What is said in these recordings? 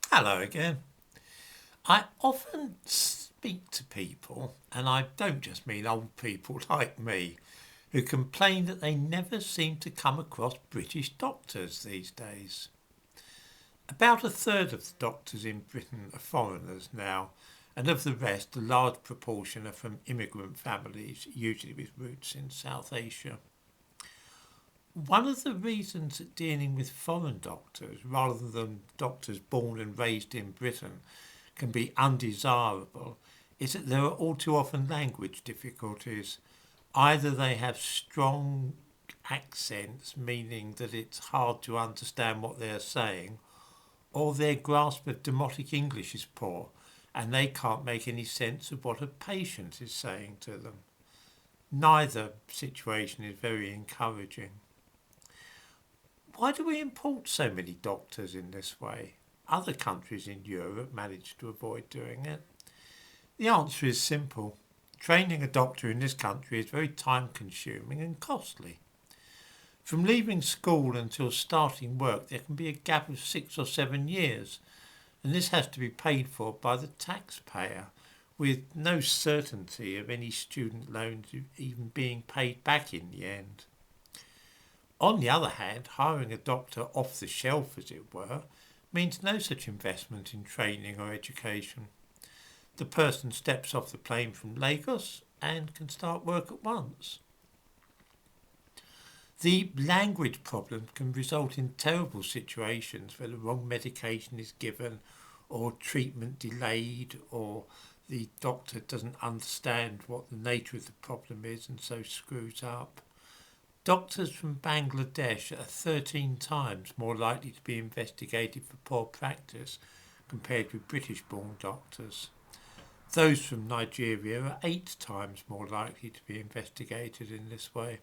Hello again. I often speak to people, and I don't just mean old people like me, who complain that they never seem to come across British doctors these days. About a third of the doctors in Britain are foreigners now, and of the rest, a large proportion are from immigrant families, usually with roots in South Asia. One of the reasons that dealing with foreign doctors, rather than doctors born and raised in Britain, can be undesirable is that there are all too often language difficulties. Either they have strong accents, meaning that it's hard to understand what they're saying, or their grasp of demotic English is poor and they can't make any sense of what a patient is saying to them. Neither situation is very encouraging. Why do we import so many doctors in this way? Other countries in Europe manage to avoid doing it. The answer is simple. Training a doctor in this country is very time consuming and costly. From leaving school until starting work, there can be a gap of 6 or 7 years, and this has to be paid for by the taxpayer, with no certainty of any student loans even being paid back in the end. On the other hand, hiring a doctor off the shelf, as it were, means no such investment in training or education. The person steps off the plane from Lagos and can start work at once. The language problem can result in terrible situations where the wrong medication is given or treatment delayed or the doctor doesn't understand what the nature of the problem is and so screws up. Doctors from Bangladesh are 13 times more likely to be investigated for poor practice compared with British born doctors. Those from Nigeria are 8 times more likely to be investigated in this way.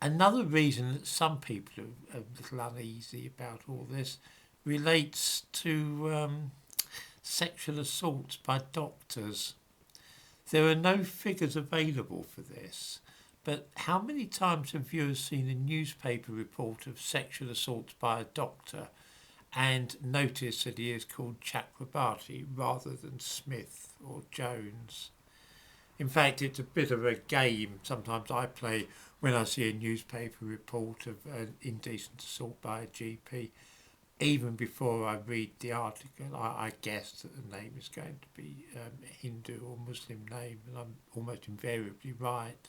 Another reason that some people are a little uneasy about all this relates to sexual assaults by doctors. There are no figures available for this, but how many times have viewers seen a newspaper report of sexual assaults by a doctor and notice that he is called Chakrabarti rather than Smith or Jones? In fact, it's a bit of a game sometimes I play when I see a newspaper report of an indecent assault by a GP. Even before I read the article, I guess that the name is going to be a Hindu or Muslim name, and I'm almost invariably right.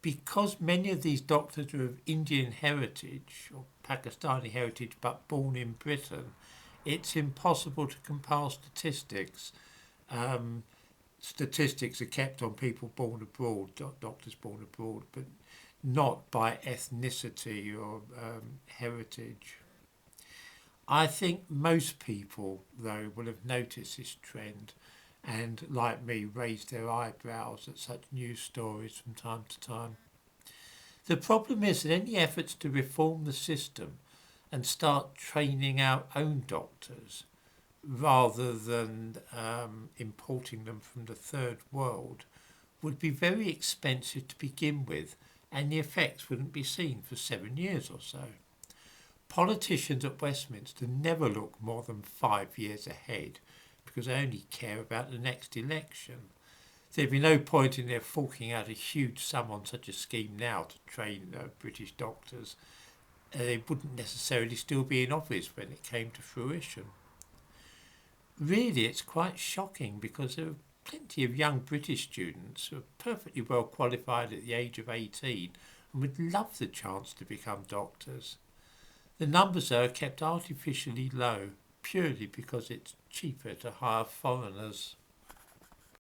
Because many of these doctors are of Indian heritage or Pakistani heritage but born in Britain, it's impossible to compile statistics. Um, Statistics are kept on people born abroad, doctors born abroad, but not by ethnicity or heritage. I think most people, though, will have noticed this trend and, like me, raised their eyebrows at such news stories from time to time. The problem is that any efforts to reform the system and start training our own doctors rather than importing them from the third world would be very expensive to begin with, and the effects wouldn't be seen for 7 years or so. Politicians at Westminster never look more than 5 years ahead because they only care about the next election. There'd be no point in their forking out a huge sum on such a scheme now to train British doctors. They wouldn't necessarily still be in office when it came to fruition. Really, it's quite shocking because there are plenty of young British students who are perfectly well qualified at the age of 18 and would love the chance to become doctors. The numbers are kept artificially low purely because it's cheaper to hire foreigners.